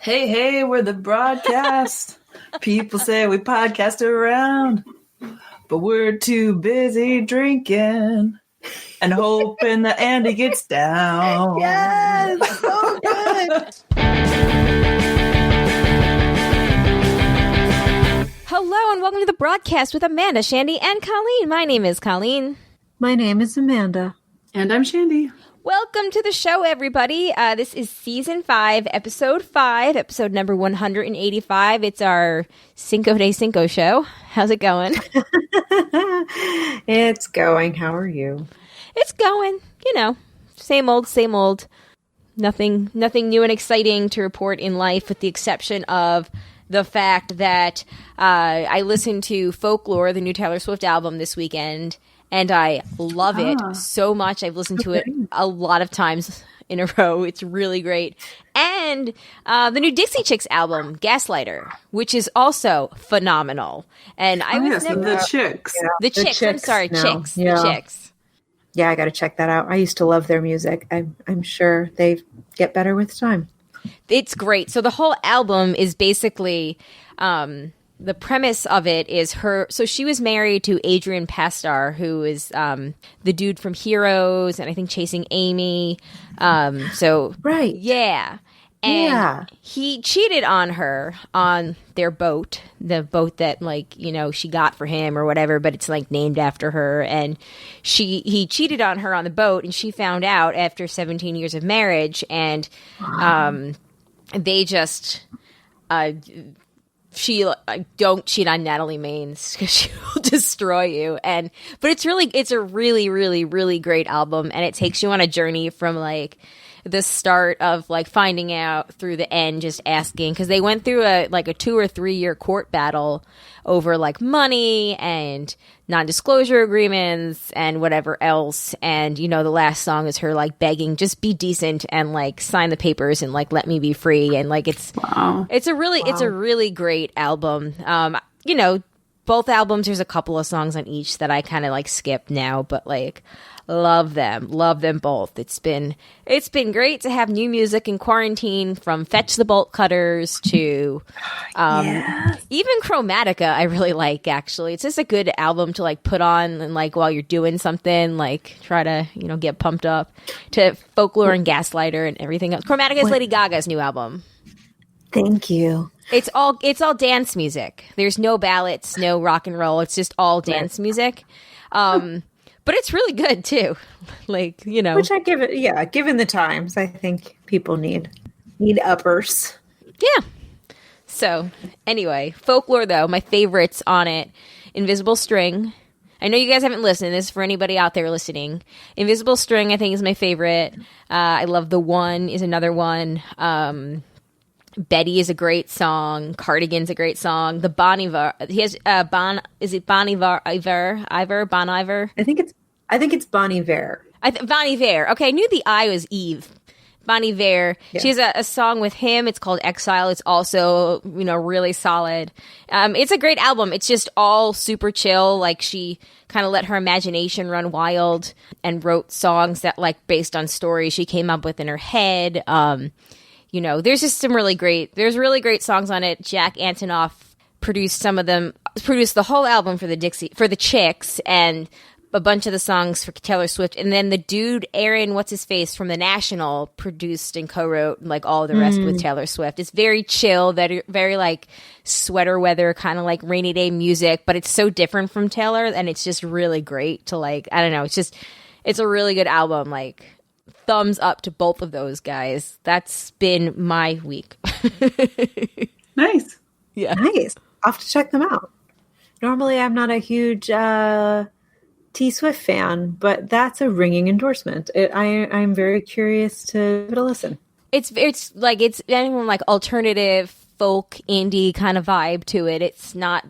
Hey, hey, we're the broadcast. People say we podcast around, but we're too busy drinking and hoping that Andy gets down. Yes, so good. Hello and welcome to the broadcast with Amanda, Shandy, and Colleen. My name is Colleen. My name is Amanda. And I'm Shandy. Welcome to the show, everybody. This is Season 5, Episode number 185. It's our Cinco de Cinco show. How's it going? It's going. How are you? It's going. You know, same old, same old. Nothing new and exciting to report in life with the exception of the fact that I listened to Folklore, the new Taylor Swift album, this weekend. And I love it so much. I've listened to it a lot of times in a row. It's really great. And the new Dixie Chicks album, Gaslighter, which is also phenomenal. And I was never... The Chicks. Yeah. The Chicks. I'm sorry, now. Chicks. Yeah. The Chicks. Yeah, I got to check that out. I used to love their music. I'm sure they get better with time. It's great. So the whole album is basically... the premise of it is her. So she was married to Adrian Pastar, who is the dude from Heroes and I think Chasing Amy. Right. Yeah. And he cheated on her on their boat, the boat that she got for him or whatever, but it's named after her. And he cheated on her on the boat and she found out after 17 years of marriage and they just... don't cheat on Natalie Maines because she will destroy you. But it's a really, really, really great album, and it takes you on a journey from the start of finding out through the end, just asking, because they went through a 2 or 3 year court battle over money and non-disclosure agreements and whatever else. And the last song is her begging, just be decent and sign the papers and let me be free. And it's a really great album. Both albums, there's a couple of songs on each that I kind of skip now, but love them both. It's been great to have new music in quarantine, from Fetch the Bolt Cutters to even Chromatica. I really like, actually. It's just a good album to put on and while you're doing something, try to get pumped up, to Folklore and Gaslighter and everything else. Chromatica is Lady Gaga's new album. Thank you. It's all dance music. There's no ballads, no rock and roll. It's just all dance music. But it's really good too. Which I give it, given the times, I think people need uppers. Yeah. So, anyway, Folklore though, my favorites on it, Invisible String. I know you guys haven't listened. This is for anybody out there listening. Invisible String, I think, is my favorite. I love The One is another one. Betty is a great song. Cardigan's a great song. The Bon Iver. He has is it Bon Iver? Bon Iver? I think it's Bon Iver. Bon Iver. Okay, I knew the I was Eve. Bon Iver. Yeah. She has a song with him. It's called Exile. It's also really solid. It's a great album. It's just all super chill. She kind of let her imagination run wild and wrote songs that based on stories she came up with in her head. There's just some really great songs on it. Jack Antonoff produced some of them, produced the whole album for the Chicks, and a bunch of the songs for Taylor Swift. And then the dude, Aaron, what's-his-face, from The National, produced and co-wrote all the rest with Taylor Swift. It's very chill, very sweater weather, kind of rainy day music, but it's so different from Taylor, and it's just really great to I don't know, it's a really good album, thumbs up to both of those guys. That's been my week. Nice. Yeah. Nice. I'll have to check them out. Normally, I'm not a huge T Swift fan, but that's a ringing endorsement. I'm very curious to give it a listen. It's anyone alternative folk indie kind of vibe to it. It's not.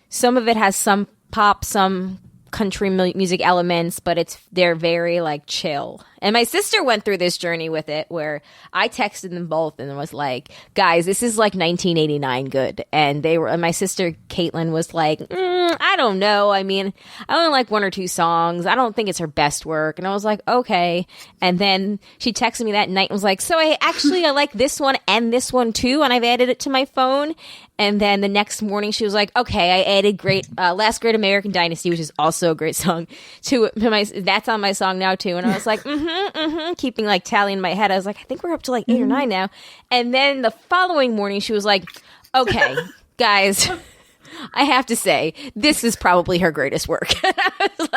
Some of it has some pop, some country music elements, but they're very chill And my sister went through this journey with it where I texted them both and was like, guys, this is like 1989 good. And my sister Caitlin was like, I don't know. I mean, I only like one or two songs. I don't think it's her best work. And I was like, okay. And then she texted me that night and was like, so I like this one and this one too. And I've added it to my phone. And then the next morning she was like, okay, I added Last Great American Dynasty, which is also a great song, to that's on my song now too. And I was like, keeping like tally in my head. I was like, I think we're up to like 8 or 9 now. And then the following morning she was like, okay, guys, I have to say, this is probably her greatest work. I was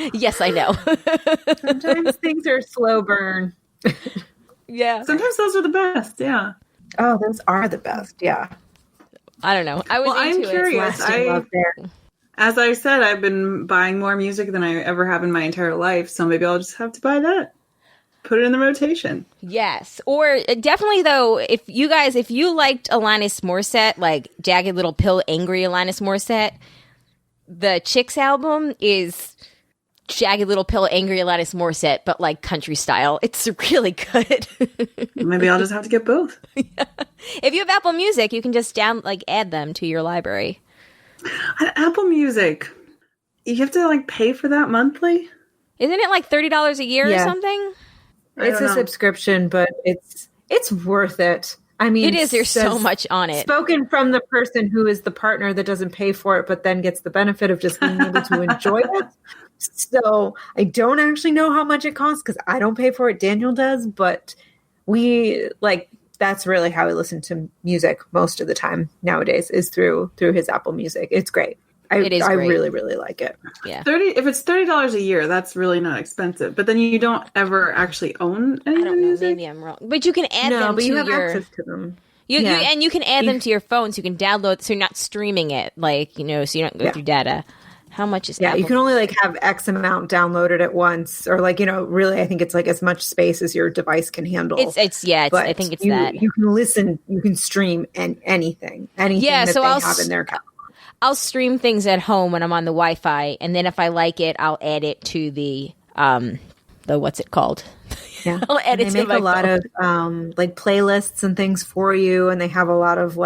like, yes, I know. Sometimes things are slow burn. Yeah. Sometimes those are the best. Yeah. Oh, those are the best. Yeah. I don't know. I'm curious. As I said, I've been buying more music than I ever have in my entire life. So maybe I'll just have to buy that. Put it in the rotation. Yes. Or definitely, though, if you liked Alanis Morissette, like Jagged Little Pill, Angry Alanis Morissette, the Chicks album is Jagged Little Pill, Angry Alanis Morissette, but like country style. It's really good. Maybe I'll just have to get both. Yeah. If you have Apple Music, you can just add them to your library. Apple Music, you have to like pay for that monthly? Isn't it like $30 a year or something? It's a subscription, but it's worth it. I mean, it is. There's so much on it. Spoken from the person who is the partner that doesn't pay for it, but then gets the benefit of just being able to enjoy it. So I don't actually know how much it costs because I don't pay for it. Daniel does, but that's really how we listen to music most of the time nowadays is through his Apple Music. It's great. It is I great. really, really like it. Yeah. If it's $30 a year, that's really not expensive. But then you don't ever actually own any I don't know. music? Maybe I'm wrong. But you can add them but to you have your access to them. And you can add them to your phone, so you can download. So you're not streaming it, so you don't go through data. How much is Apple? You can only have X amount downloaded at once, or really, I think it's like as much space as your device can handle. I think it's that you can listen, you can stream anything that they have in their catalog. I'll stream things at home when I'm on the Wi-Fi, and then if I like it, I'll add it to the what's it called? Yeah, I'll add it to my phone. They make a lot of playlists and things for you, and they have a lot of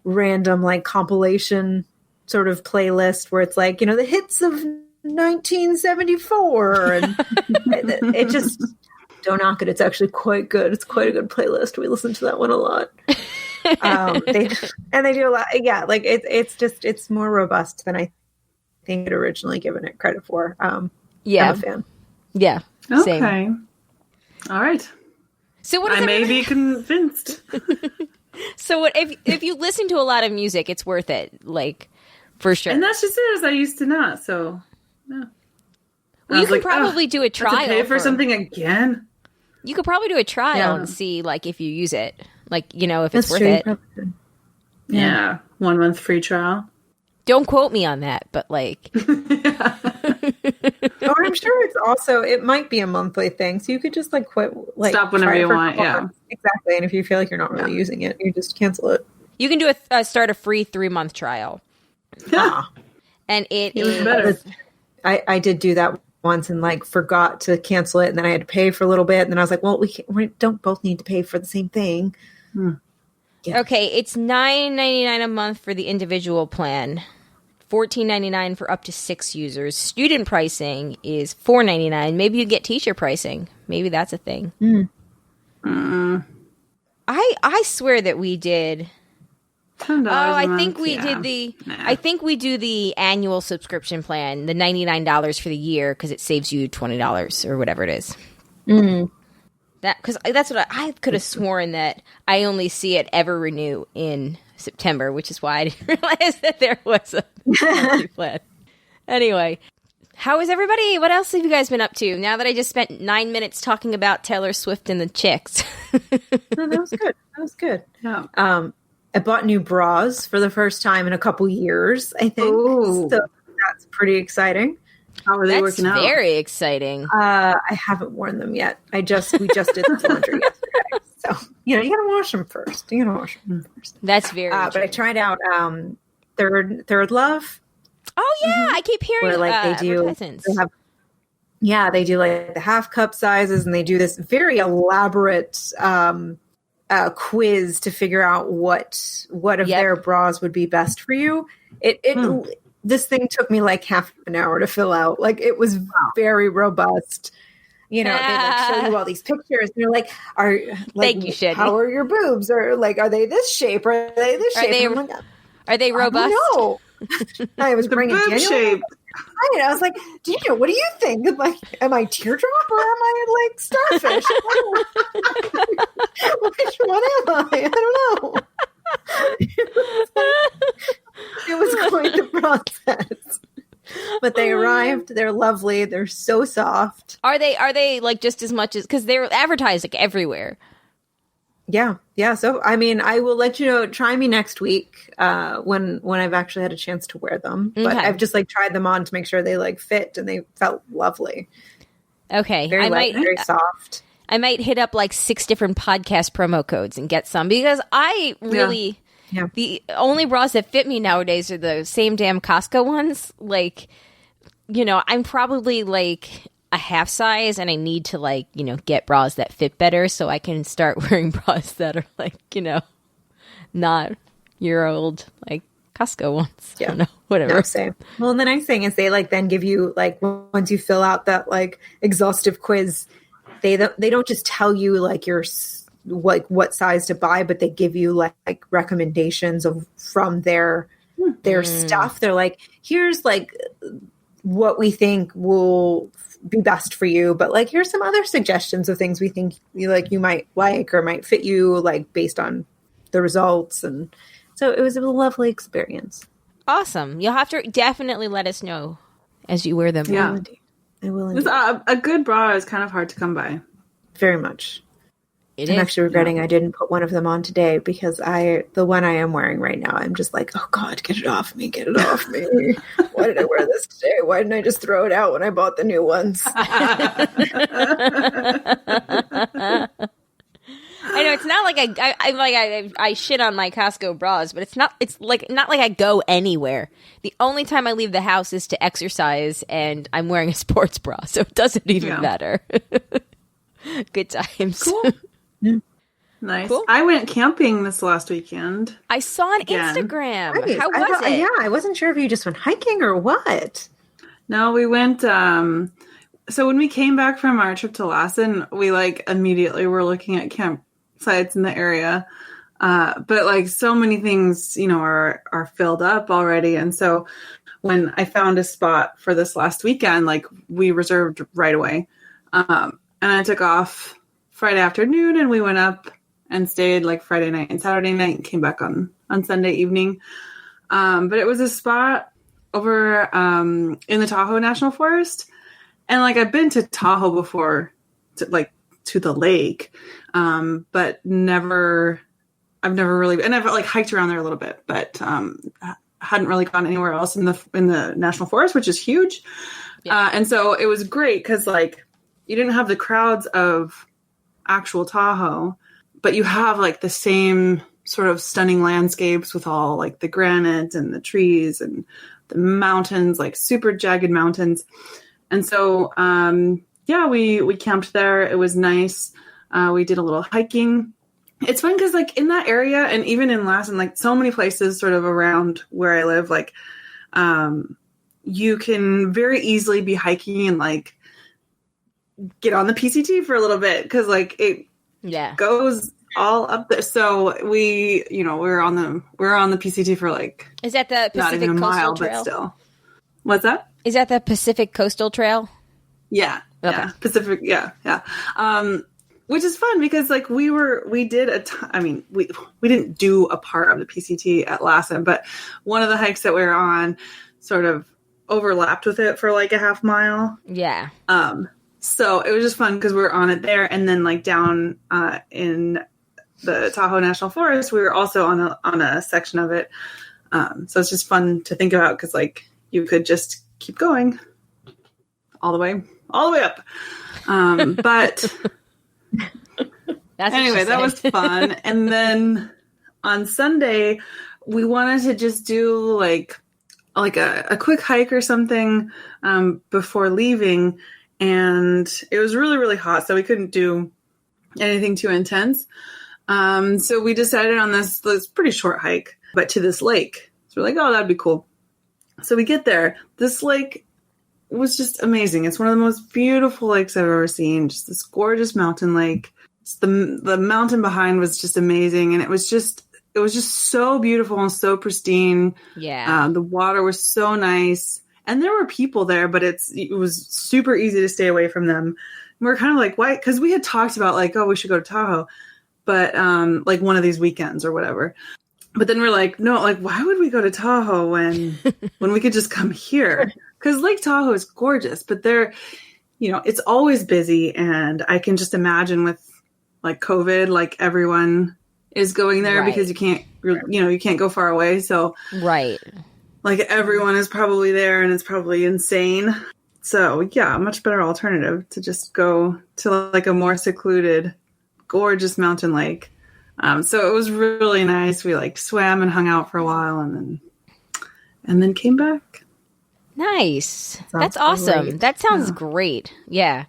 random compilation sort of playlist where it's the hits of 1974, and it just don't knock it. It's actually quite good. It's quite a good playlist. We listen to that one a lot. They do a lot. Yeah, it's more robust than I think it originally given it credit for. I'm a fan. Yeah. Okay. Same. All right. So what? I may be convinced. So what? If you listen to a lot of music, it's worth it. For sure. And that's just it, as I used to not. So, no. Well, you could probably do a trial. I have to pay for something again. You could probably do a trial and see, if you use it. If it's worth it. Yeah. 1 month free trial. Don't quote me on that, but Or I'm sure it's also, it might be a monthly thing. So you could just quit, stop whenever you want. Yeah. Exactly. And if you feel like you're not really using it, you just cancel it. You can do start a free 3-month trial. And it is better. I did do that once and forgot to cancel it, and then I had to pay for a little bit, and then I was like, well, we don't both need to pay for the same thing. Yeah. Okay, it's $9.99 a month for the individual plan, $14.99 for up to 6 users. Student pricing is $4.99. Maybe you get teacher pricing. Maybe that's a thing. I swear that we did. I think we did I think we do the annual subscription plan, the $99 for the year, because it saves you $20 or whatever it is. Because that's what I could have sworn that I only see it ever renew in September, which is why I didn't realize that there was a monthly plan. Anyway, how is everybody? What else have you guys been up to? Now that I just spent 9 minutes talking about Taylor Swift and the Chicks. No, that was good. That was good. Yeah. I bought new bras for the first time in a couple years, I think. Ooh. So that's pretty exciting. How are they working out? That's very exciting. I haven't worn them yet. We just did the laundry yesterday. So, you gotta wash them first. That's very but I tried out Third Love. Oh yeah, I keep hearing where like they do, advertisements. they do like the half cup sizes, and they do this very elaborate quiz to figure out what of their bras would be best for you. This thing took me like half an hour to fill out. Like it was very robust. You know, they like show you all these pictures, and you're like, Thank you, Shitty. How are your boobs? Or like, are they this shape? Or are they this shape? Are they robust? No, I was bringing Daniel shape. I was like, Daniel, what do you think? Like, am I teardrop or am I like starfish? Which one am I? I don't know. It was quite the process. But they arrived. They're lovely. They're so soft. Are they like just as much as, because they're advertised like everywhere? Yeah. So I mean, I will let you know. Try me next week when I've actually had a chance to wear them. But I've just like tried them on to make sure they like fit, and they felt lovely. Okay, very light, very soft. I might hit up like 6 different podcast promo codes and get some, because I really. Yeah. The only bras that fit me nowadays are the same damn Costco ones. Like, you know, I'm probably like a half size, and I need to like, you know, get bras that fit better so I can start wearing bras that are like, you know, not your old like Costco ones. Yeah. I don't know, whatever. No, same. Well, and the nice thing is they like then give you like, once you fill out that like exhaustive quiz, they don't just tell you like your like what size to buy, but they give you like recommendations from their stuff. They're like, here's like what we think will be best for you, but like here's some other suggestions of things we think you might like or might fit you, like based on the results. And so it was a lovely experience. Awesome. You'll have to definitely let us know as you wear them. Yeah, I will. A good bra is kind of hard to come by. Very much. I'm actually regretting I didn't put one of them on today, because the one I am wearing right now, I'm just like, oh God, get it off me. Why did I wear this today? Why didn't I just throw it out when I bought the new ones? I know it's not like I shit on my Costco bras, but it's not like I go anywhere. The only time I leave the house is to exercise, and I'm wearing a sports bra, so it doesn't even matter. Good times. Cool. Yeah. Nice. Cool. I went camping this last weekend. I saw on Instagram. Nice. How was it? Yeah, I wasn't sure if you just went hiking or what. No, we went. So when we came back from our trip to Lassen, we like immediately were looking at campsites in the area. But like so many things, you know, are filled up already. And so when I found a spot for this last weekend, like we reserved right away. And I took off Friday afternoon, and we went up and stayed like Friday night and Saturday night, and came back on Sunday evening. But it was a spot over in the Tahoe National Forest. And like I've been to Tahoe before, to the lake, but I've never really, and I've like hiked around there a little bit, but hadn't really gone anywhere else in the National Forest, which is huge. Yeah. And so it was great because like you didn't have the crowds of actual Tahoe, but you have like the same sort of stunning landscapes with all like the granite and the trees and the mountains, like super jagged mountains. And so, we camped there. It was nice. We did a little hiking. It's fun because like in that area, and even in Lassen, like so many places sort of around where I live, like you can very easily be hiking and like get on the PCT for a little bit because like it goes all up there. So we're on the PCT for like, is that the Pacific not even a mile, Coastal Trail? But still, what's that? Is that the Pacific Coastal Trail? Yeah. Okay. Yeah. Pacific. Yeah. Yeah. Which is fun because like we didn't do a part of the PCT at Lassen, but one of the hikes that we were on sort of overlapped with it for like a half mile. Yeah. So it was just fun because we were on it there, and then like down in the Tahoe National Forest, we were also on a section of it. So it's just fun to think about because like you could just keep going all the way up. But anyway, that was fun. And then on Sunday, we wanted to just do like like a quick hike or something before leaving, and it was really, really hot, so we couldn't do anything too intense. So we decided on this pretty short hike, but to this lake. So we're like, oh, that'd be cool. So we get there. This lake was just amazing. It's one of the most beautiful lakes I've ever seen. Just this gorgeous mountain lake. The mountain behind was just amazing, and it was just so beautiful and so pristine. Yeah. The water was so nice, and there were people there, but it was super easy to stay away from them. And we're kind of like, why? Because we had talked about like, oh, we should go to Tahoe, but like one of these weekends or whatever. But then we're like, no, like, why would we go to Tahoe when we could just come here? Because Lake Tahoe is gorgeous, but there, it's always busy, and I can just imagine with like COVID, like everyone is going there because you can't go far away. So right, like everyone is probably there, and it's probably insane. So yeah, a much better alternative to just go to like a more secluded, gorgeous mountain lake. So it was really nice. We like swam and hung out for a while, and then came back. Nice. That's awesome. Great. That sounds great. Yeah.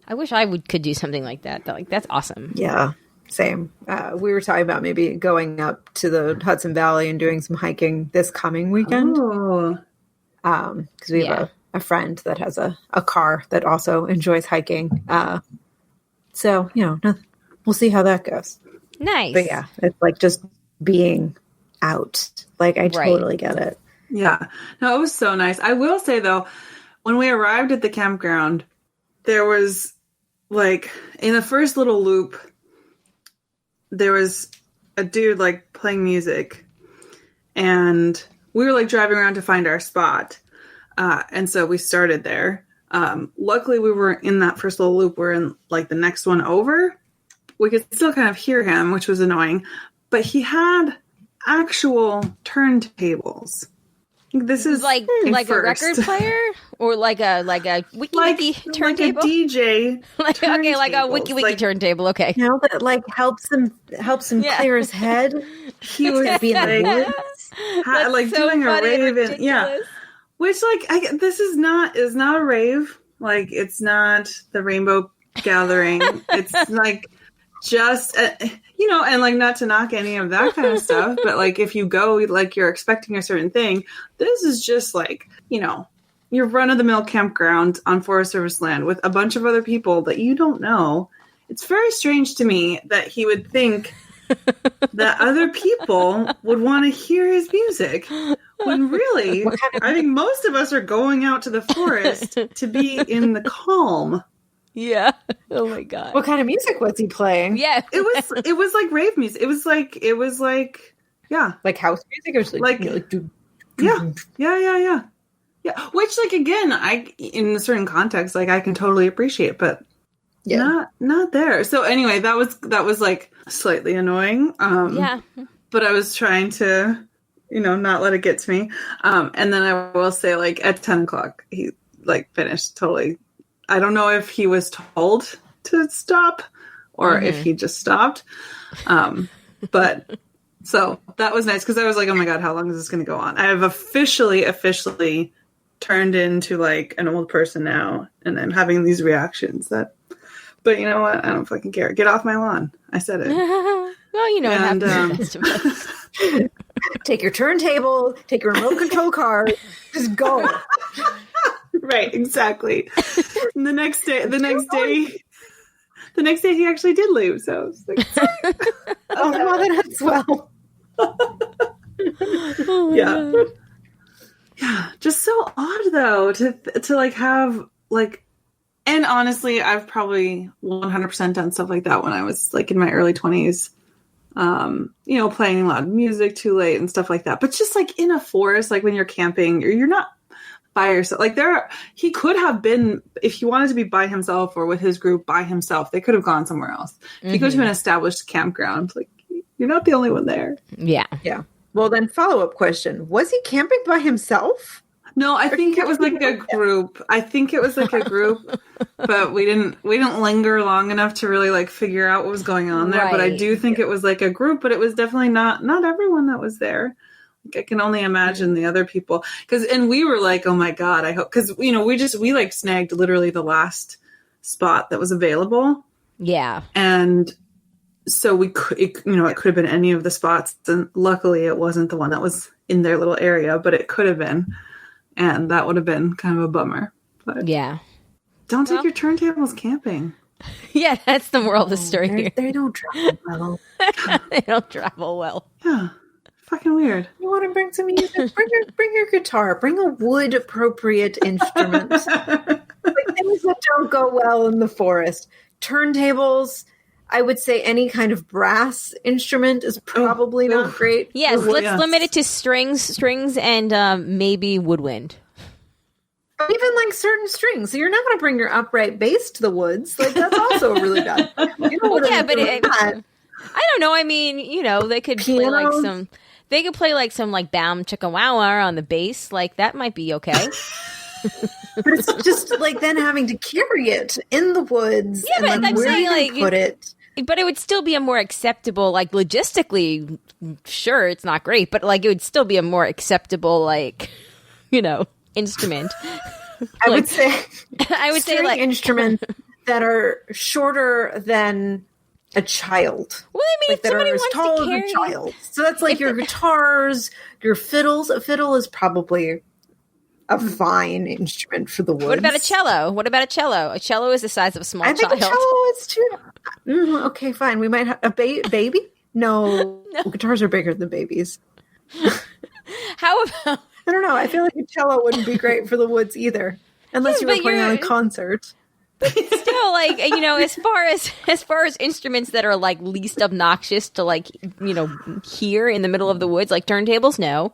I wish I could do something like that. That's awesome. Yeah, same. We were talking about maybe going up to the Hudson Valley and doing some hiking this coming weekend. Oh. Because we have a friend that has a car that also enjoys hiking. So, we'll see how that goes. Nice. But yeah, it's like just being out. Like, I totally get it. Yeah. No, it was so nice. I will say, though, when we arrived at the campground, there was, like, in the first little loop, there was a dude, like, playing music. And we were, like, driving around to find our spot. And so we started there. Luckily, we were in that first little loop. We're in, like, the next one over. We could still kind of hear him, which was annoying. But he had actual turntables. This is like a record player, or like a wiki turntable, like a DJ. Okay, like a wiki turntable. Okay, that like helps him clear his head. He would be in the woods, like so doing a rave, and which like this is not a rave. Like it's not the Rainbow Gathering. It's like just. And like not to knock any of that kind of stuff, but like if you go, like you're expecting a certain thing, this is just like, your run of the mill campground on Forest Service land with a bunch of other people that you don't know. It's very strange to me that he would think that other people would want to hear his music when really, I think most of us are going out to the forest to be in the calm. Yeah. Oh my god. What kind of music was he playing? Yeah. It was like rave music. It was like yeah. Like house music, or was like yeah. Which like again, in a certain context, like I can totally appreciate, but not there. So anyway, that was like slightly annoying. But I was trying to, not let it get to me. And then I will say, like at 10 o'clock, he like finished totally. I don't know if he was told to stop or if he just stopped. But so that was nice because I was like, oh my God, how long is this going to go on? I have officially turned into like an old person now, and I'm having these reactions but you know what? I don't fucking care. Get off my lawn. I said it. Well, what happens. Take your turntable, take your remote control car, just go. Right, exactly. And the next day he actually did leave. So I was like, that's well. Yeah, just so odd though to like have like, and honestly, I've probably 100% done stuff like that when I was like in my early 20s. Playing loud music too late and stuff like that. But just like in a forest, like when you're camping, you're not by yourself. Like he could have been, if he wanted to be by himself or with his group by himself, they could have gone somewhere else. If you go to an established campground, like you're not the only one there. Yeah. Yeah. Well, then follow-up question. Was he camping by himself? No, I think it was like a group. But we didn't linger long enough to really like figure out what was going on there. Right. But I do think it was like a group, but it was definitely not everyone that was there. I can only imagine the other people. And we were like, oh my God, I hope, because, we like snagged literally the last spot that was available. Yeah. And so it could have been any of the spots. And luckily it wasn't the one that was in their little area, but it could have been. And that would have been kind of a bummer. But yeah. Don't take your turntables camping. Yeah, that's the moral of the story here. They don't travel well. They don't travel well. Yeah. Fucking weird. You want to bring some music? Bring your guitar. Bring a wood appropriate instrument. Like things that don't go well in the forest. Turntables. I would say any kind of brass instrument is probably not great. Yes, let's limit it to strings, and maybe woodwind. Even like certain strings. So you're not going to bring your upright bass to the woods. Like that's also really bad. You know what but I don't know. I mean, they could play like some. They could play like some like Bam Chicka Wow Wow on the bass. Like that might be okay. But it's just like then having to carry it in the woods. Yeah, and but I'm saying like put it. But it would still be a more acceptable, like logistically. Sure, it's not great, but like it would still be a more acceptable, like instrument. I would say like instruments that are shorter than a child. Well, I mean, like if somebody that are as wants tall to as carry a child. So that's like your guitars, your fiddles. A fiddle is probably a fine instrument for the woods. What about a cello? A cello is the size of a small child. I think a cello is too. Okay, fine. We might have a baby. No, guitars are bigger than babies. How about? I don't know. I feel like a cello wouldn't be great for the woods either, unless you were putting on a concert. Still, like as far as instruments that are like least obnoxious to like hear in the middle of the woods, like turntables, no,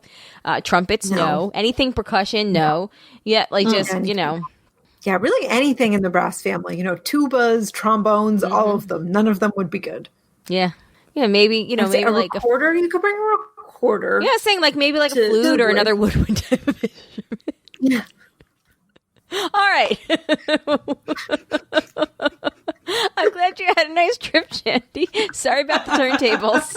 trumpets, no, anything percussion, no. Yeah, like just Yeah, really anything in the brass family. Tubas, trombones, all of them. None of them would be good. Yeah, maybe maybe a like recorder. You could bring a recorder. Yeah, saying like maybe like a flute or another woodwind type of instrument. Yeah. All right. I'm glad you had a nice trip, Shandy. Sorry about the turntables.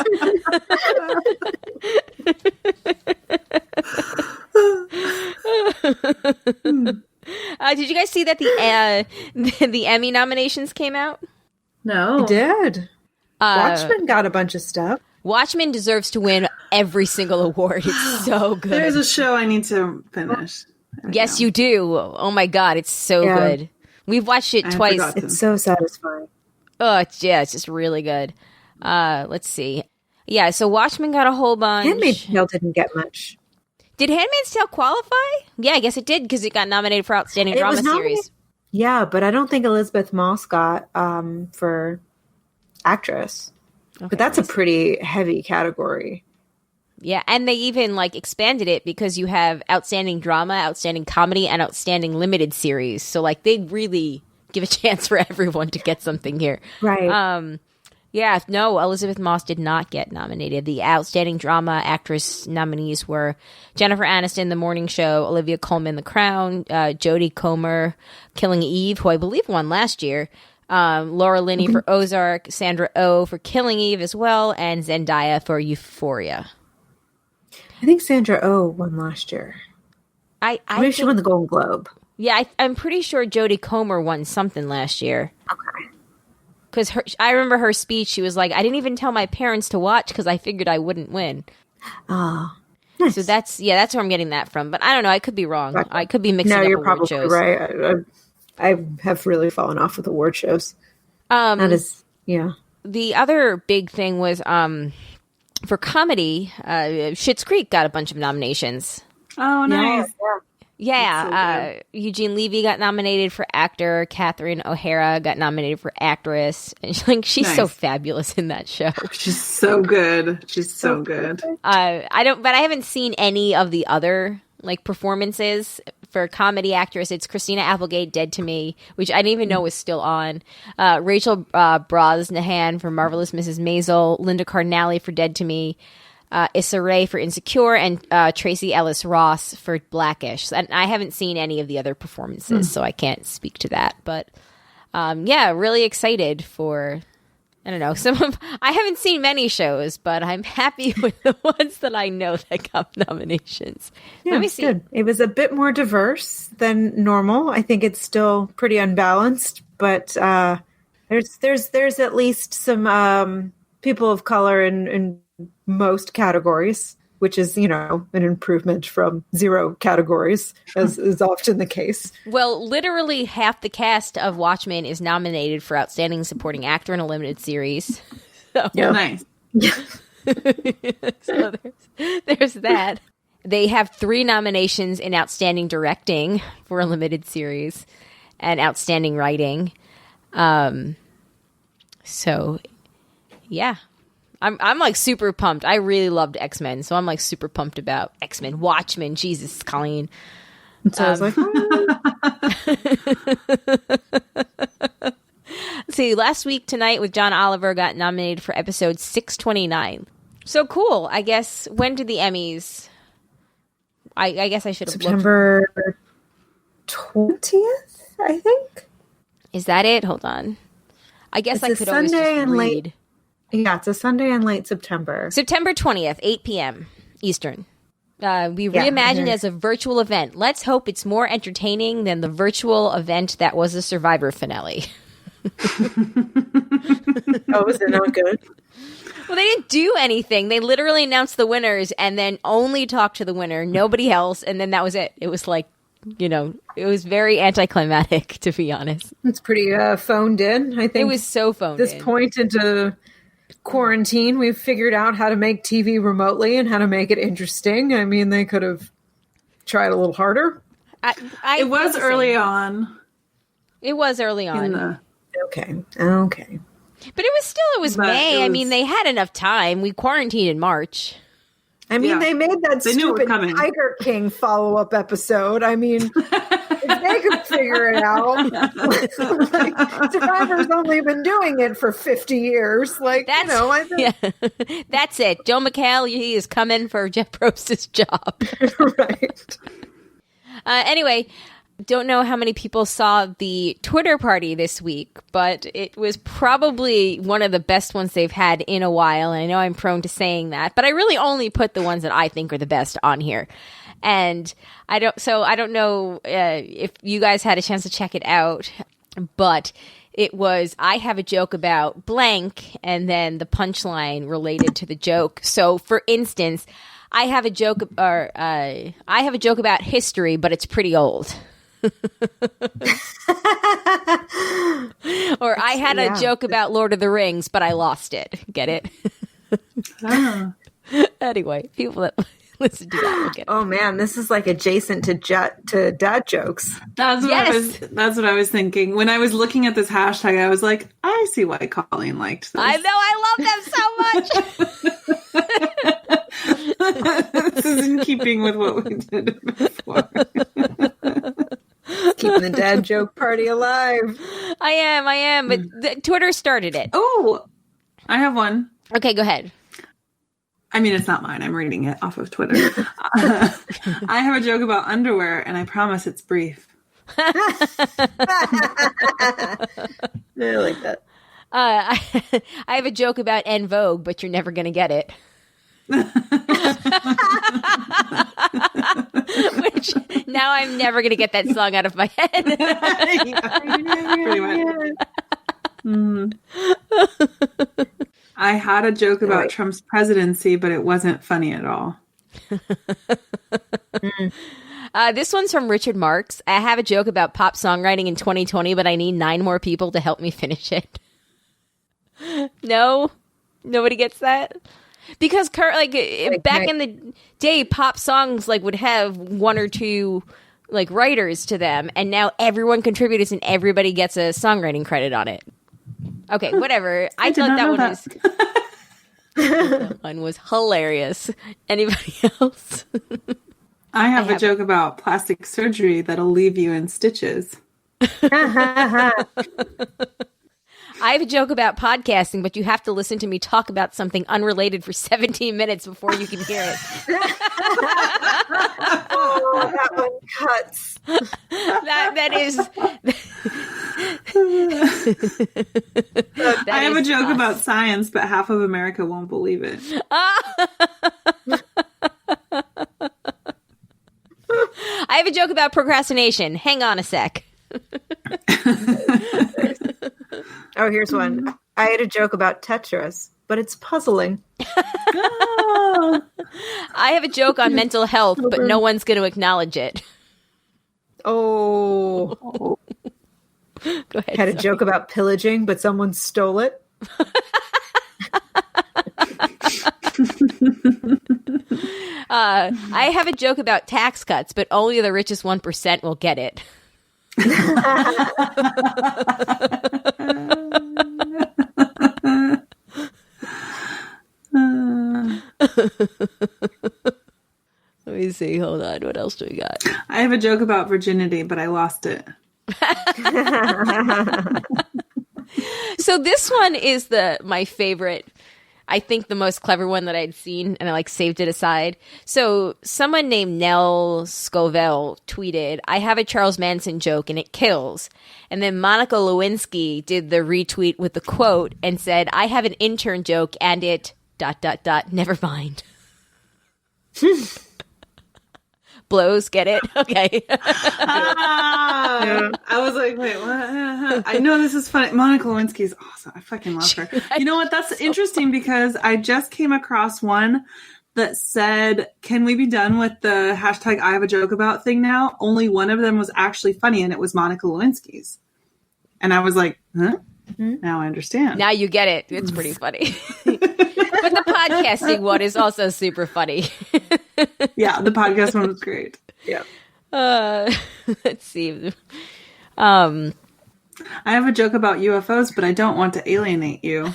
Did you guys see that the Emmy nominations came out? No. I did. Watchmen got a bunch of stuff. Watchmen deserves to win every single award. It's so good. There's a show I need to finish. Yes, you do. Oh my God, it's so good. We've watched it twice. It's so satisfying. Oh, it's just really good. Let's see. Yeah, so Watchmen got a whole bunch. Handmaid's Tale didn't get much. Did Handmaid's Tale qualify? Yeah, I guess it did because it got nominated for Outstanding Drama Series. Yeah, but I don't think Elizabeth Moss got for actress. Okay, but that's a pretty heavy category. Yeah, and they even expanded it because you have Outstanding Drama, Outstanding Comedy, and Outstanding Limited Series. So they really give a chance for everyone to get something here. Right. Yeah, no, Elizabeth Moss did not get nominated. The Outstanding Drama Actress nominees were Jennifer Aniston, The Morning Show, Olivia Colman, The Crown, Jodie Comer, Killing Eve, who I believe won last year, Laura Linney for Ozark, Sandra Oh for Killing Eve as well, and Zendaya for Euphoria. I think Sandra Oh won last year. I think she won the Golden Globe. Yeah, I'm pretty sure Jodie Comer won something last year. Okay. Because I remember her speech, she was like, I didn't even tell my parents to watch because I figured I wouldn't win. Oh, nice. So that's where I'm getting that from. But I don't know. I could be wrong. I could be mixing up you're award probably shows. Right. I have really fallen off with award shows. That is, yeah. The other big thing was for comedy, Schitt's Creek got a bunch of nominations. Oh, nice. Yeah, so Eugene Levy got nominated for actor. Catherine O'Hara got nominated for actress. And she's so fabulous in that show. She's so good. She's so good. I haven't seen any of the other performances for comedy actress. It's Christina Applegate, Dead to Me, which I didn't even know was still on. Rachel Brosnahan for Marvelous Mrs. Maisel. Linda Cardinale for Dead to Me. Issa Rae for Insecure, and Tracy Ellis Ross for Blackish. And I haven't seen any of the other performances, so I can't speak to that. But really excited for I don't know. I haven't seen many shows, but I'm happy with the ones that I know that got nominations. Yeah, Let me see. Good. It was a bit more diverse than normal. I think it's still pretty unbalanced, but there's at least some people of color in most categories, which is, an improvement from 0 categories, as is often the case. Well, literally half the cast of Watchmen is nominated for Outstanding Supporting Actor in a Limited Series. So. Yeah, nice. So there's that. They have 3 nominations in Outstanding Directing for a Limited Series and Outstanding Writing. So, yeah. I'm like super pumped. I really loved X-Men, so I'm like super pumped about X-Men. Watchmen, Jesus, Colleen. So I was like, see, last week tonight with John Oliver got nominated for episode 629. So cool. I guess, when did the Emmys? I guess I should have September 20th, I think. Is that it? Hold on. I guess I could always just read. Yeah, it's a Sunday in late September. September 20th, 8 p.m. Eastern. We reimagined as a virtual event. Let's hope it's more entertaining than the virtual event that was the Survivor finale. Oh, was it not good? Well, they didn't do anything. They literally announced the winners and then only talked to the winner, nobody else, and then that was it. It was like, it was very anticlimactic, to be honest. It's pretty phoned in, I think. It was so phoned in. This point into quarantine, we've figured out how to make TV remotely and how to make it interesting. I mean, they could have tried a little harder. It was early on. It was early on. Okay. But it was May. I mean, they had enough time. We quarantined in March. I mean, they made that stupid Tiger King follow-up episode. I mean, if they could figure it out. Survivor's only been doing it for 50 years. I think... That's it. Joe McHale, he is coming for Jeff Prost's job. Right. Anyway, don't know how many people saw the Twitter party this week, but it was probably one of the best ones they've had in a while. And I know I'm prone to saying that, but I really only put the ones that I think are the best on here. And I don't know if you guys had a chance to check it out, but it was, I have a joke about blank, and then the punchline related to the joke. So for instance, I have a joke about history, but it's pretty old. Or I had a joke about Lord of the Rings, but I lost it. Get it? Anyway, people that listen to that will get it. Oh man, this is like adjacent to dad jokes. That's what I was thinking. When I was looking at this hashtag, I was like, I see why Colleen liked this. I know, I love them so much. This is in keeping with what we did before. Keeping the dad joke party alive. I am. But Twitter started it. Oh, I have one. Okay, go ahead. I mean, it's not mine. I'm reading it off of Twitter. I have a joke about underwear, and I promise it's brief. I like that. I have a joke about En Vogue, but you're never going to get it. Which now I'm never going to get that song out of my head. Pretty much. I had a joke about Trump's presidency, but it wasn't funny at all. This one's from Richard Marks. I have a joke about pop songwriting in 2020, but I need 9 more people to help me finish it. No? Nobody gets that? Because back in the day, pop songs would have 1 or 2 writers to them, and now everyone contributes and everybody gets a songwriting credit on it. Okay, whatever. I thought that one was hilarious. Anybody else? I have a joke about plastic surgery that'll leave you in stitches. I have a joke about podcasting, but you have to listen to me talk about something unrelated for 17 minutes before you can hear it. Oh, that one cuts. That is I have a joke about science, but half of America won't believe it. I have a joke about procrastination. Hang on a sec. Oh, here's one. I had a joke about Tetris, but it's puzzling. I have a joke on mental health, but no one's going to acknowledge it. Oh. Go ahead. Had a joke about pillaging, but someone stole it. I have a joke about tax cuts, but only the richest 1% will get it. Let me see. Hold on. What else do we got? I have a joke about virginity, but I lost it. So this one is my favorite. I think the most clever one that I'd seen, and I saved it aside. So someone named Nell Scovell tweeted, "I have a Charles Manson joke and it kills." And then Monica Lewinsky did the retweet with the quote and said, "I have an intern joke and it ... never mind." Blows, get it? Okay. I was like, wait, what? I know this is funny. Monica Lewinsky is awesome. I fucking love her. You know what? That's interesting because I just came across one that said, can we be done with the hashtag I have a joke about thing now? Only one of them was actually funny, and it was Monica Lewinsky's. And I was like, huh? Mm-hmm. Now I understand. Now you get it. It's pretty funny. But the podcasting one is also super funny. Yeah, the podcast one was great. Yeah. Let's see. I have a joke about UFOs, but I don't want to alienate you.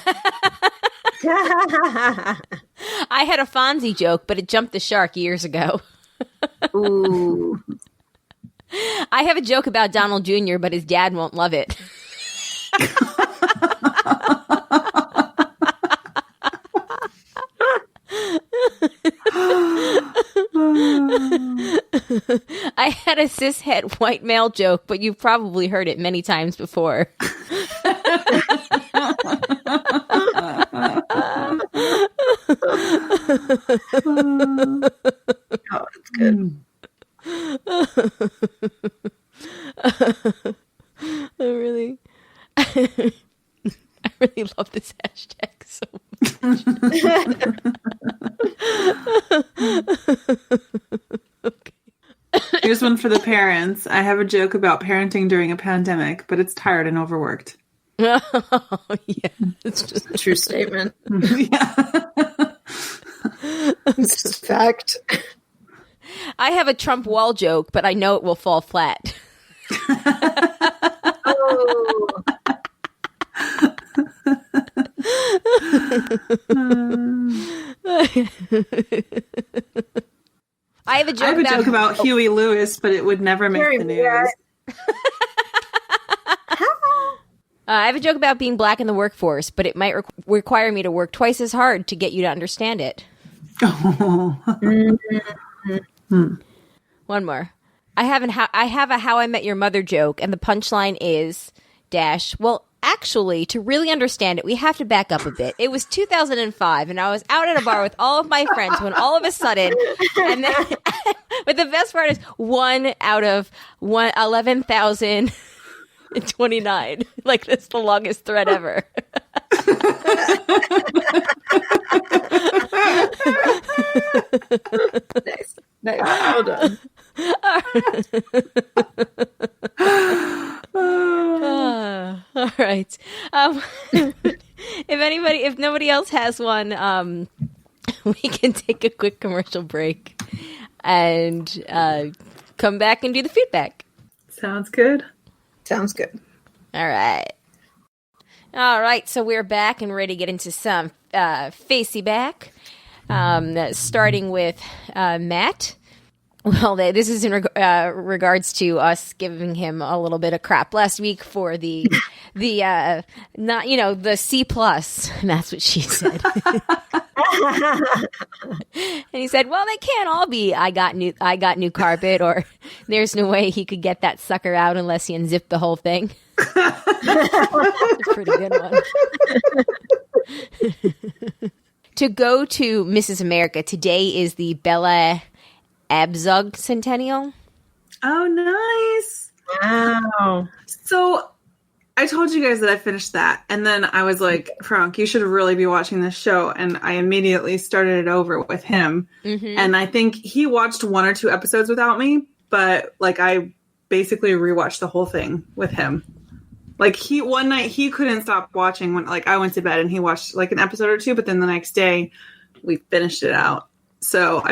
I had a Fonzie joke, but it jumped the shark years ago. Ooh. I have a joke about Donald Jr., but his dad won't love it. I had a cishet white male joke, but you've probably heard it many times before. Oh, that's good. I really love this hashtag so much. Okay. Here's one for the parents. I have a joke about parenting during a pandemic, but it's tired and overworked. Oh, yeah. It's just a true statement. Yeah. It's just fact. I have a Trump wall joke, but I know it will fall flat. Oh. I have a joke about Huey Lewis, but it would never make the news. I have a joke about being black in the workforce, but it might require me to work twice as hard to get you to understand it. Oh. One more. I have a How I Met Your Mother joke, and the punchline is well, actually, to really understand it, we have to back up a bit. It was 2005, and I was out at a bar with all of my friends when all of a sudden, and then, but the best part is 1 out of 11,029. Like, that's the longest thread ever. Nice. Well done. All right. If nobody else has one, we can take a quick commercial break and come back and do the feedback. Sounds good. Sounds good. All right. So we're back and ready to get into some facey back. Starting with Matt. Well, this is in regards to us giving him a little bit of crap last week for the C+. And that's what she said. And he said, well, they can't all be I got new carpet, or there's no way he could get that sucker out unless he unzipped the whole thing. That's a pretty good one. To go to Mrs. America, today is the Bella Abzug Centennial. Oh, nice. Wow. So I told you guys that I finished that, and then I was like, Frank, you should really be watching this show, and I immediately started it over with him. Mm-hmm. And I think he watched 1 or 2 episodes without me, but like I basically rewatched the whole thing with him. Like one night he couldn't stop watching when like I went to bed and he watched like an episode or 2, but then the next day we finished it out. So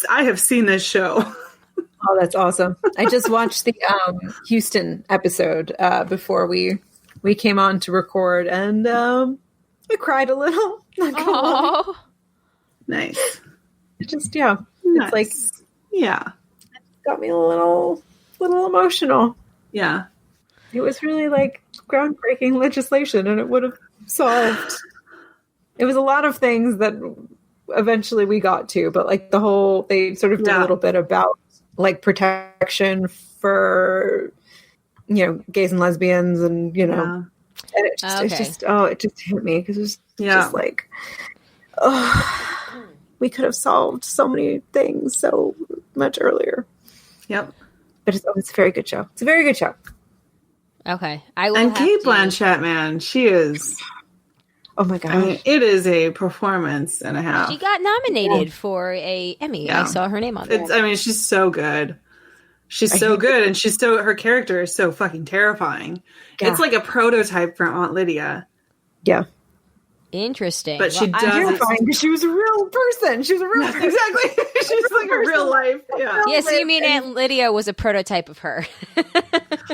I have seen this show. Oh, that's awesome. I just watched the Houston episode before we came on to record, and I cried a little. Oh, nice. It just, yeah. Nice. It's like, yeah. It got me a little emotional. Yeah. It was really like groundbreaking legislation, and it would have solved. It was a lot of things that eventually we got to, but like they sort of did a little bit about like protection for, gays and lesbians, and and it just hit me because it was just like, we could have solved so many things so much earlier. Yep. But it's a very good show. It's a very good show. Okay. I will. And Kate Blanchett, man, she is. Oh my god! I mean, it is a performance and a half. She got nominated for a Emmy. Yeah. I saw her name on there. I mean, she's so good. She's so good, and her character is so fucking terrifying. Yeah. It's like a prototype for Aunt Lydia. Yeah. Interesting. But she does. Terrifying because she was a real person. She was a real person. Exactly. She's like a real life. Yeah. Yeah, so you mean Aunt Lydia was a prototype of her?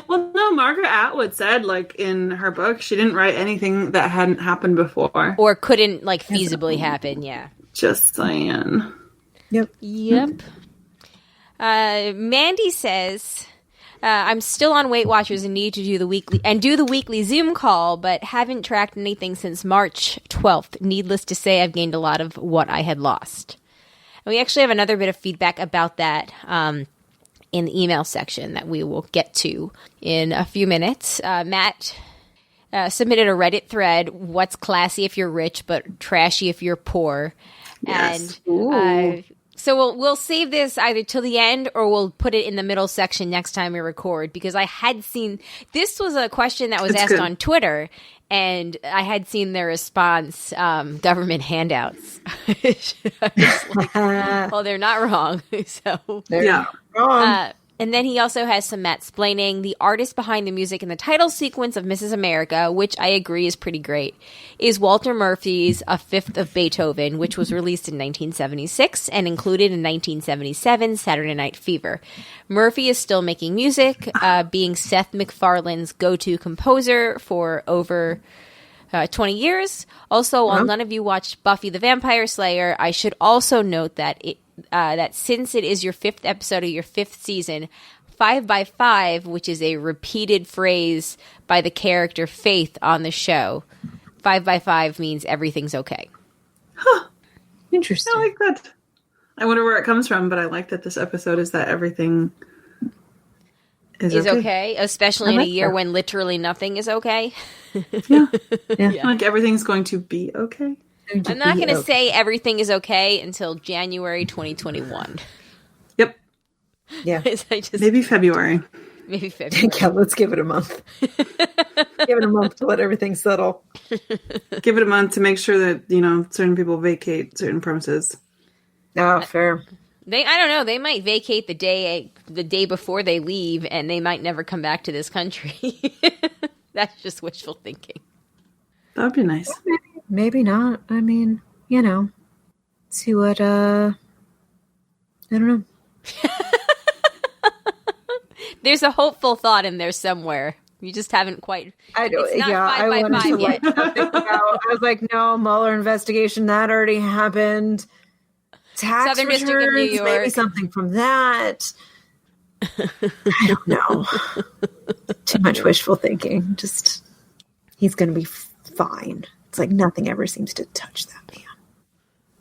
Well, no, Margaret Atwood said, like, in her book, she didn't write anything that hadn't happened before. Or couldn't, like, feasibly happen, yeah. Just saying. Yep. Mandy says, I'm still on Weight Watchers and need to do the weekly Zoom call, but haven't tracked anything since March 12th. Needless to say, I've gained a lot of what I had lost. And we actually have another bit of feedback about that in the email section that we will get to in a few minutes. Matt submitted a Reddit thread, what's classy if you're rich, but trashy if you're poor. Yes. And so we'll save this either till the end or we'll put it in the middle section next time we record, because I had seen – this was a question that was asked on Twitter, and I had seen their response, government handouts. I was like, well, they're not wrong. So yeah. And then he also has some Matt-splaining. The artist behind the music in the title sequence of Mrs. America, which I agree is pretty great, is Walter Murphy's A Fifth of Beethoven, which was released in 1976 and included in 1977 Saturday Night Fever. Murphy is still making music, being Seth MacFarlane's go-to composer for over 20 years. Also, while none of you watched Buffy the Vampire Slayer, I should also note that that since it is your 5th episode of your 5th season, 5 by 5, which is a repeated phrase by the character Faith on the show, 5 by 5 means everything's okay. Huh. Interesting. I like that. I wonder where it comes from, but I like that this episode is that everything is okay, especially in a year when literally nothing is okay. Yeah. Like everything's going to be okay. I'm not going to say everything is okay until January 2021. Yep. Yeah. Maybe February. Maybe February. Yeah, let's give it a month. Give it a month to let everything settle. Give it a month to make sure that, certain people vacate certain premises. Oh, fair. I don't know. They might vacate the day before they leave, and they might never come back to this country. That's just wishful thinking. That would be nice. Maybe not. I mean, see what, I don't know. There's a hopeful thought in there somewhere. You just haven't quite. I don't. It's not 5 by 5 yet. I was like, no, Mueller investigation, that already happened. Tax Southern returns, District of New York. maybe something from that. I don't know. Too much wishful thinking. Just, he's going to be fine. It's like nothing ever seems to touch that man.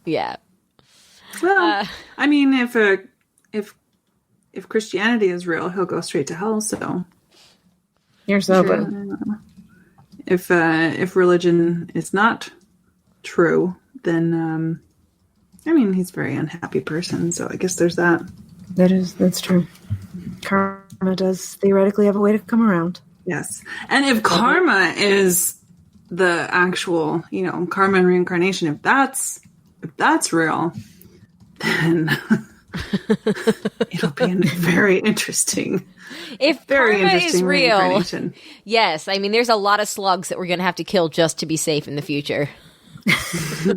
Yeah. Well, I mean, if Christianity is real, he'll go straight to hell. So Here's hoping. If religion is not true, then I mean, he's a very unhappy person. So I guess there's that. That's true. Karma does theoretically have a way to come around. Yes, and if karma is the actual, karma and reincarnation, if that's real, then it'll be very interesting. If very karma is interesting real, yes. I mean, there's a lot of slugs that we're going to have to kill just to be safe in the future. Just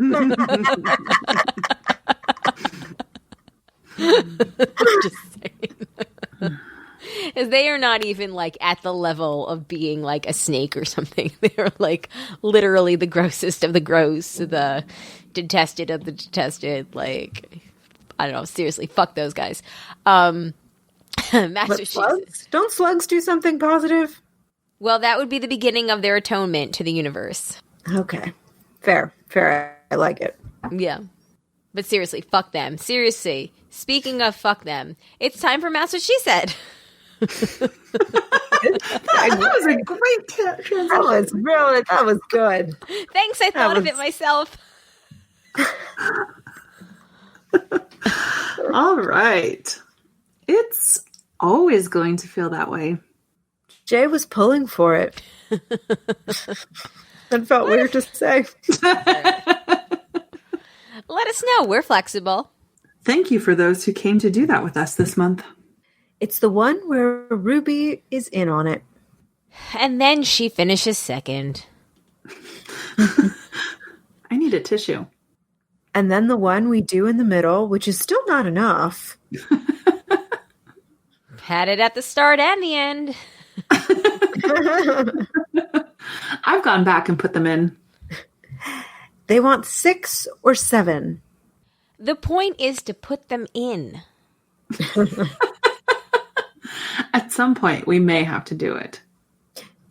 saying. As they are not even like at the level of being like a snake or something. They're like literally the grossest of the gross, the detested of the detested. Like, I don't know. Seriously, fuck those guys. Master slugs? Don't slugs do something positive? Well, that would be the beginning of their atonement to the universe. Okay. Fair. I like it. Yeah. But seriously, fuck them. Seriously. Speaking of fuck them, it's time for Master She Said. That was a great transition. That was good. Thanks, I thought of it myself. All right. It's always going to feel that way. Jay was pulling for it. That felt weird to say. Let us know. We're flexible. Thank you for those who came to do that with us this month. It's the one where Ruby is in on it. And then she finishes second. I need a tissue. And then the one we do in the middle, which is still not enough. Had it at the start and the end. I've gone back and put them in. They want 6 or 7. The point is to put them in. At some point, we may have to do it.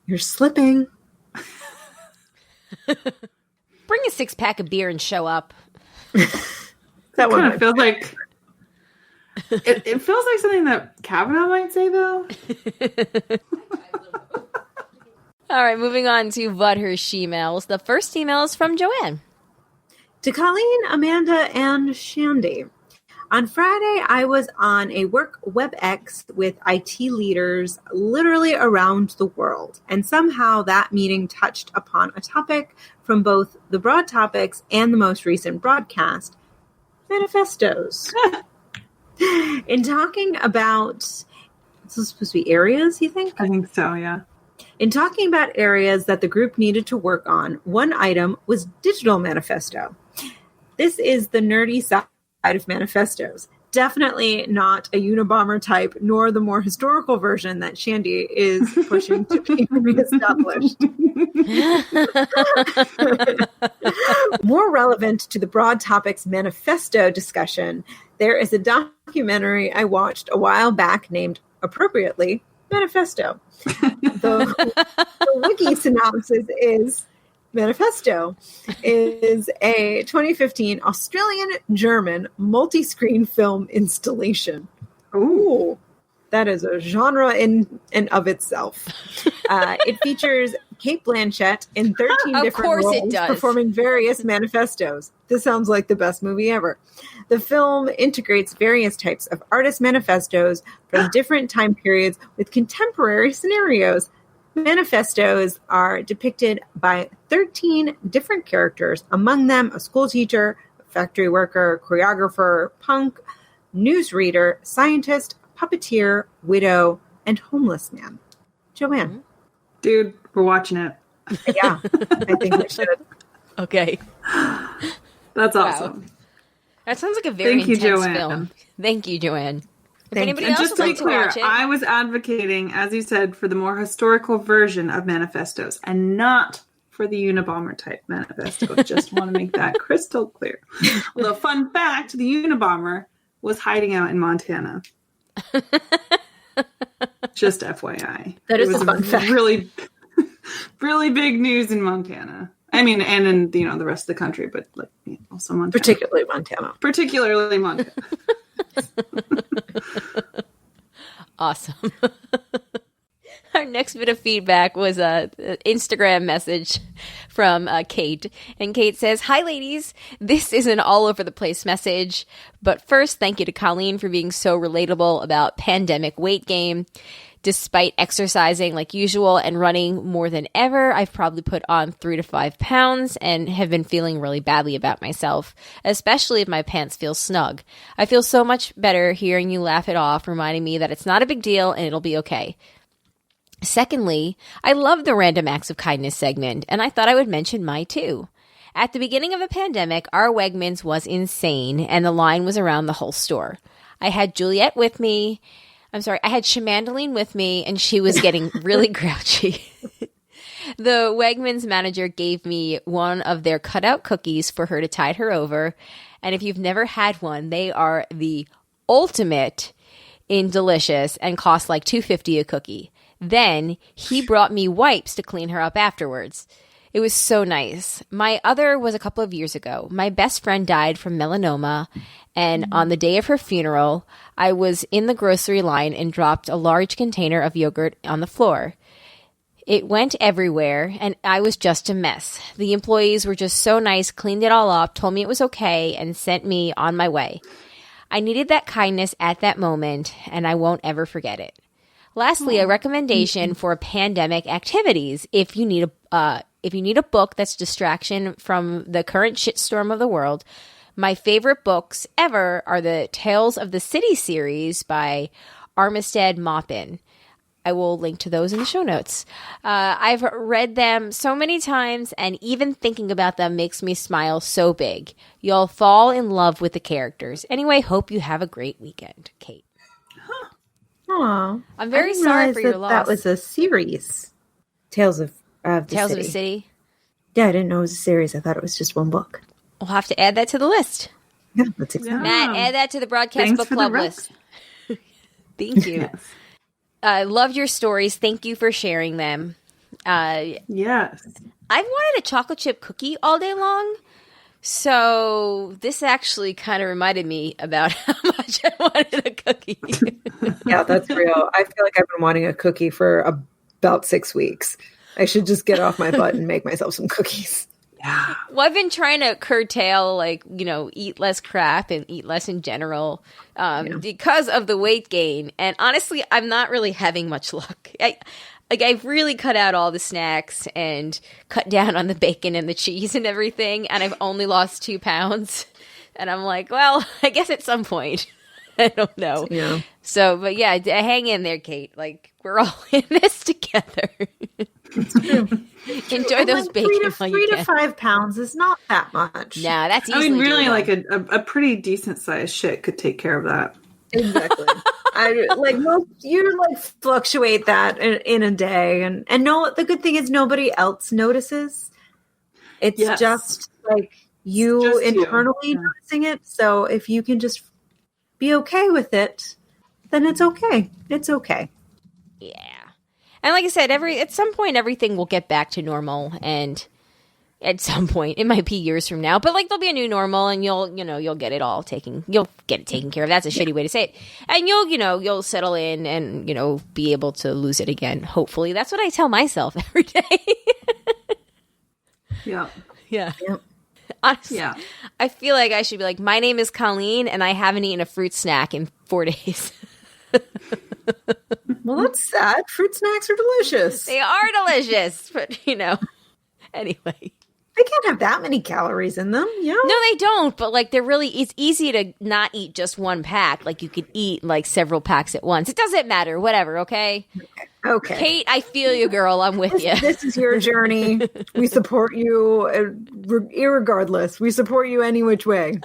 You're slipping. Bring a 6-pack of beer and show up. That kind of feels like... It feels like something that Kavanaugh might say, though. All right, moving on to Butthurst emails. The first email is from Joanne. To Colleen, Amanda, and Shandy. On Friday, I was on a work WebEx with IT leaders literally around the world, and somehow that meeting touched upon a topic from both the broad topics and the most recent broadcast, manifestos. In talking about, this is supposed to be areas, you think? I think so, yeah. In talking about areas that the group needed to work on, one item was digital manifesto. This is the nerdy side of manifestos. Definitely not a Unabomber type, nor the more historical version that Shandy is pushing to be reestablished. More relevant to the broad topics manifesto discussion, there is a documentary I watched a while back named, appropriately, Manifesto. The wiki synopsis is Manifesto is a 2015 Australian-German multi-screen film installation. Ooh, that is a genre in and of itself. It features Cate Blanchett in 13 different roles performing various manifestos. This sounds like the best movie ever. The film integrates various types of artist manifestos from different time periods with contemporary scenarios. Manifestos are depicted by 13 different characters, among them a school teacher, a factory worker, choreographer, punk, newsreader, scientist, puppeteer, widow, and homeless man. Joanne. Dude, we're watching it. Yeah, I think we should. Okay. That's awesome. Wow. That sounds like a very intense film. Thank you, Joanne. If anybody else would like to watch it. I was advocating, as you said, for the more historical version of manifestos and not for the Unabomber type manifesto. Just want to make that crystal clear. Although, fun fact, the Unabomber was hiding out in Montana. Just FYI. That is a fun fact. Really, really big news in Montana. I mean, and in the rest of the country, but like also Montana. Particularly Montana. Awesome. Our next bit of feedback was a Instagram message from Kate. And Kate says, "Hi, ladies. This is an all over the place message. But first, thank you to Colleen for being so relatable about pandemic weight gain. Despite exercising like usual and running more than ever, I've probably put on 3 to 5 pounds and have been feeling really badly about myself, especially if my pants feel snug. I feel so much better hearing you laugh it off, reminding me that it's not a big deal and it'll be okay. Secondly, I love the Random Acts of Kindness segment, and I thought I would mention my too. At the beginning of the pandemic, our Wegmans was insane, and the line was around the whole store. I had Juliet with me. I had Shamandaline with me, and she was getting really grouchy. The Wegmans manager gave me one of their cutout cookies for her to tide her over, and if you've never had one, they are the ultimate in delicious and cost like $2.50 a cookie. Then he brought me wipes to clean her up afterwards. It was so nice. My other was a couple of years ago. My best friend died from melanoma, and on the day of her funeral, I was in the grocery line and dropped a large container of yogurt on the floor. It went everywhere, and I was just a mess. The employees were just so nice, cleaned it all up, told me it was okay, and sent me on my way. I needed that kindness at that moment, and I won't ever forget it. Lastly, a recommendation for pandemic activities. If you need a book that's distraction from the current shitstorm of the world, my favorite books ever are the Tales of the City series by Armistead Maupin. I will link to those in the show notes. I've read them so many times, and even thinking about them makes me smile so big. You'll fall in love with the characters. Anyway, hope you have a great weekend, Kate. Aw. I'm very sorry for your loss. That was a series. Tales of the City. Yeah, I didn't know it was a series. I thought it was just one book. We'll have to add that to the list. Yeah, that's exactly. Matt, add that to the broadcast Thanks book for club the list. Thank you. Love your stories. Thank you for sharing them. Yes. I've wanted a chocolate chip cookie all day long. So this actually kind of reminded me about how much I wanted a cookie. Yeah, that's real. I feel like I've been wanting a cookie for about 6 weeks. I should just get off my butt and make myself some cookies. Yeah. Well, I've been trying to curtail, eat less crap and eat less in general because of the weight gain. And honestly, I'm not really having much luck. I've really cut out all the snacks and cut down on the bacon and the cheese and everything, and I've only lost 2 pounds. And I'm like, well, I guess at some point. I don't know. Yeah. So, but yeah, hang in there, Kate. Like, we're all in this together. Enjoy those bacon while you can. 3 to 5 pounds is not that much. Nah, that's easily I mean, really, doable. like a pretty decent sized shit could take care of that. Exactly. You fluctuate that in a day, and no. The good thing is nobody else notices. It's just like you internally noticing it. So if you can just be okay with it, then it's okay. It's okay. Yeah. And like I said, at some point everything will get back to normal, and at some point it might be years from now, but like there'll be a new normal, and you'll get it taken care of. That's a shitty way to say it. And you'll settle in and, be able to lose it again. Hopefully. That's what I tell myself every day. Yeah. Yeah. Yep. Honestly, Yeah. I feel like I should be like, my name is Colleen and I haven't eaten a fruit snack in 4 days. Well, that's sad. Fruit snacks are delicious. They are delicious, but anyway. They can't have that many calories in them. Yeah. No, they don't. But it's easy to not eat just one pack. Like you could eat like several packs at once. It doesn't matter. Whatever. Okay. Okay. Kate, I feel you, girl. I'm with you. This is your journey. We support you irregardless. We support you any which way.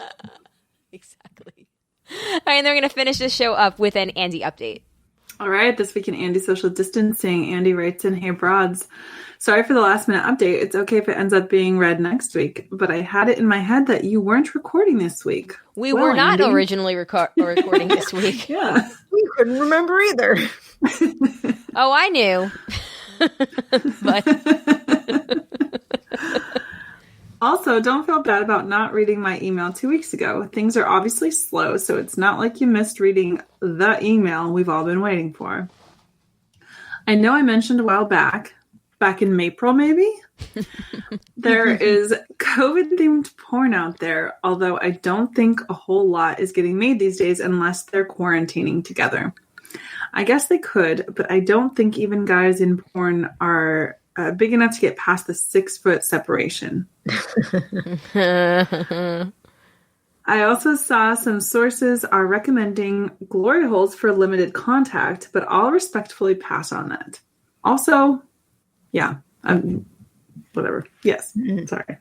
Exactly. All right. And then we're going to finish this show up with an Andy update. All right, this week in Andy Social Distancing, Andy writes in, "Hey broads, sorry for the last minute update. It's okay if it ends up being read next week, but I had it in my head that you weren't recording this week." We were not Andy. Originally recording this week. Yeah. We couldn't remember either. Oh, I knew. But Also, don't feel bad about not reading my email 2 weeks ago. Things are obviously slow, so it's not like you missed reading the email we've all been waiting for. I know I mentioned a while back in April maybe, there is COVID-themed porn out there, although I don't think a whole lot is getting made these days unless they're quarantining together. I guess they could, but I don't think even guys in porn are big enough to get past the 6-foot separation. I also saw some sources are recommending glory holes for limited contact, but I'll respectfully pass on that. Also, yeah, whatever. Yes, sorry.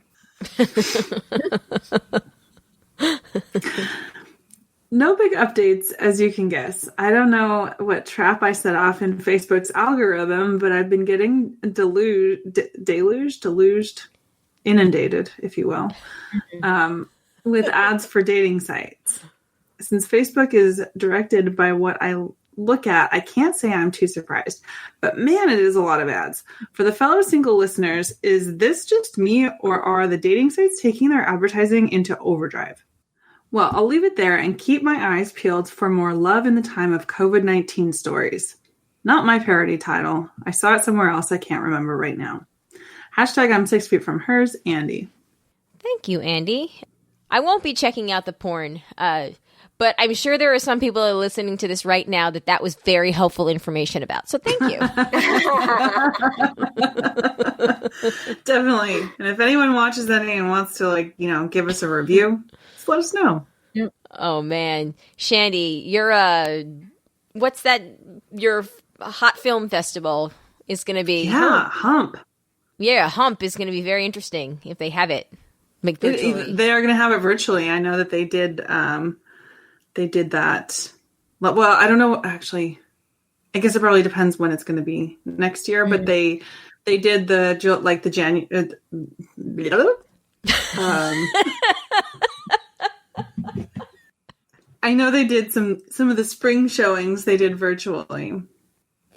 No big updates, as you can guess. I don't know what trap I set off in Facebook's algorithm, but I've been getting deluged, inundated, if you will, with ads for dating sites. Since Facebook is directed by what I look at, I can't say I'm too surprised. But man, it is a lot of ads. For the fellow single listeners, is this just me, or are the dating sites taking their advertising into overdrive? Well, I'll leave it there and keep my eyes peeled for more love in the time of COVID-19 stories. Not my parody title. I saw it somewhere else. I can't remember right now. Hashtag I'm 6 feet from hers, Andy. Thank you, Andy. I won't be checking out the porn, but I'm sure there are some people that are listening to this right now that was very helpful information about. So thank you. Definitely. And if anyone watches any and wants to, give us a review, just let us know. Yep. Oh, man. Shandy, your hot film festival is going to be... Yeah, Hump. Yeah, Hump is going to be very interesting if they have it. Virtually. They are going to have it virtually. I know that they did that. Well, I don't know. Actually, I guess it probably depends when it's going to be next year. But they did the January. I know they did some of the spring showings. They did virtually.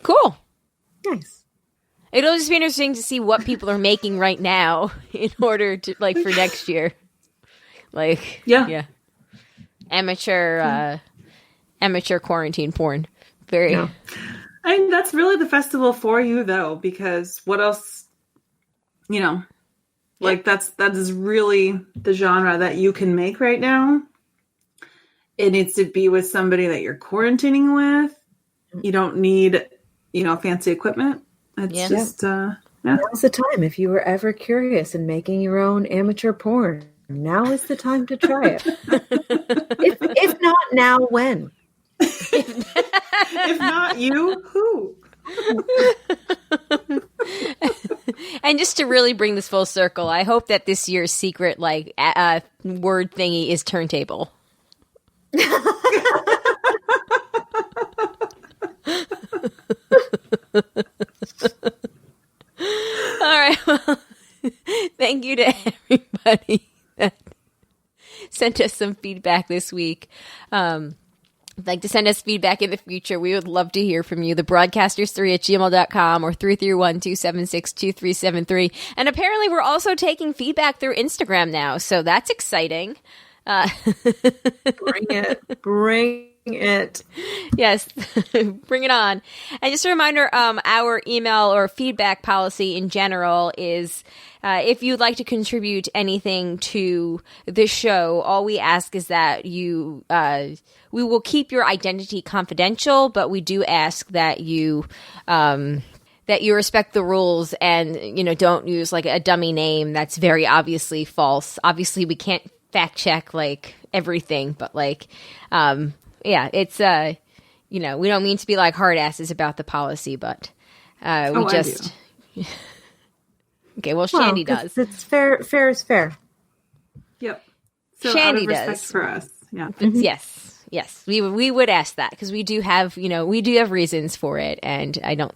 Cool. Nice. It'll just be interesting to see what people are making right now in order to for next year. Yeah. Amateur quarantine porn. Very. Yeah. I mean, that's really the festival for you, though, because what else? That is really the genre that you can make right now. It needs to be with somebody that you're quarantining with. You don't need, fancy equipment. It's just, Now's the time. If you were ever curious in making your own amateur porn, now is the time to try it. if not now, when? If not you, who? And just to really bring this full circle, I hope that this year's secret word thingy is Turntable. All right. Well, thank you to everybody that sent us some feedback this week. If you'd like to send us feedback in the future, we would love to hear from you. thebroadcasters3@gmail.com or 331-276-2373. And apparently we're also taking feedback through Instagram now, so that's exciting. Bring it. Yes, bring it on. And just a reminder, our email or feedback policy in general is if you'd like to contribute anything to the show, all we ask is that we will keep your identity confidential, but we do ask that you respect the rules and, don't use a dummy name that's very obviously false. Obviously, we can't fact check everything, but yeah, it's we don't mean to be hard asses about the policy, but we just okay. Well, Shandy does. It's fair. Fair is fair. Yep. So Shandy out of respect does for us. Yeah. Mm-hmm. Yes. We would ask that because we do have reasons for it, and I don't.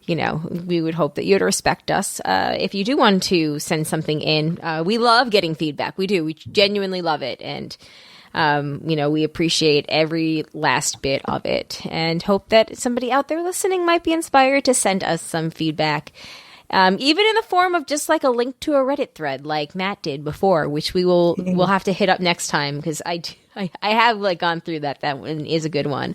We would hope that you'd respect us. If you do want to send something in, we love getting feedback. We do. We genuinely love it, and. We appreciate every last bit of it and hope that somebody out there listening might be inspired to send us some feedback. even in the form of just like a link to a Reddit thread like Matt did before, which we'll have to hit up next time because I have like gone through that. That one is a good one.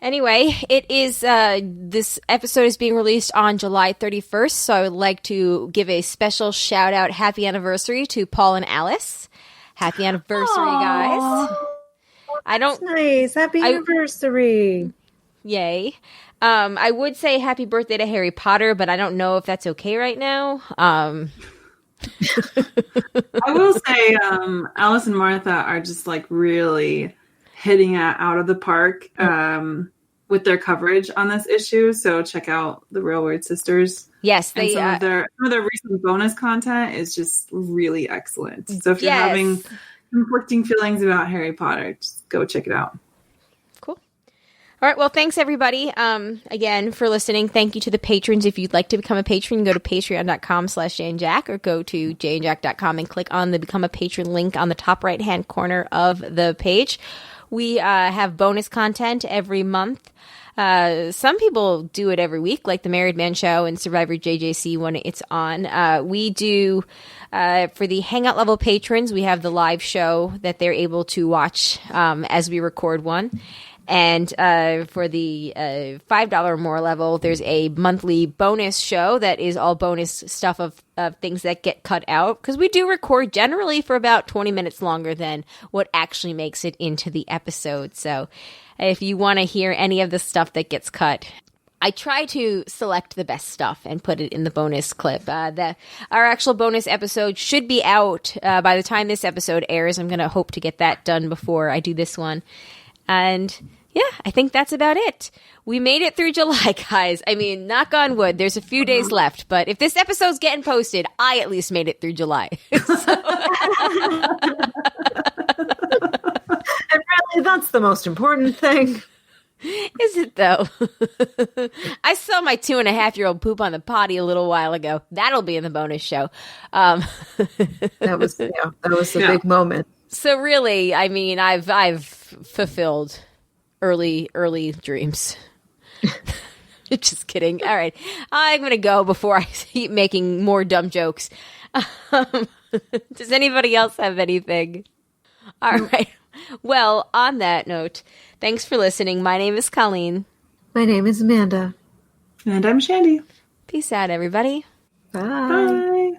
Anyway, it is this episode is being released on July 31st, so I would like to give a special shout out, happy anniversary to Paul and Alice. Happy anniversary, guys! That's nice. Happy anniversary! Yay! I would say happy birthday to Harry Potter, but I don't know if that's okay right now. I will say, Alice and Martha are just like really hitting it out of the park with their coverage on this issue. So check out the Real Weird Sisters. Yes, and some of their recent bonus content is just really excellent. So if you're having conflicting feelings about Harry Potter, just go check it out. Cool. All right. Well, thanks everybody. Again for listening. Thank you to the patrons. If you'd like to become a patron, go to patreon.com/JaneJack or go to janejack.com and click on the Become a Patron link on the top right-hand corner of the page. We have bonus content every month. Some people do it every week, like the Married Man Show and Survivor JJC when it's on. We do, for the Hangout level patrons, we have the live show that they're able to watch as we record one. And for the $5 or more level, there's a monthly bonus show that is all bonus stuff of things that get cut out. Because we do record generally for about 20 minutes longer than what actually makes it into the episode. So if you want to hear any of the stuff that gets cut, I try to select the best stuff and put it in the bonus clip. Our actual bonus episode should be out by the time this episode airs. I'm going to hope to get that done before I do this one. And yeah, I think that's about it. We made it through July, guys. I mean, knock on wood, there's a few days left, but if this episode's getting posted, I at least made it through July. And really, that's the most important thing. Is it though? I saw my 2.5-year-old poop on the potty a little while ago. That'll be in the bonus show. That was a big moment. So really, I mean, I've fulfilled early dreams. Just kidding. All right. I'm going to go before I keep making more dumb jokes. Does anybody else have anything? All right. Well, on that note, thanks for listening. My name is Colleen. My name is Amanda. And I'm Shandy. Peace out, everybody. Bye. Bye.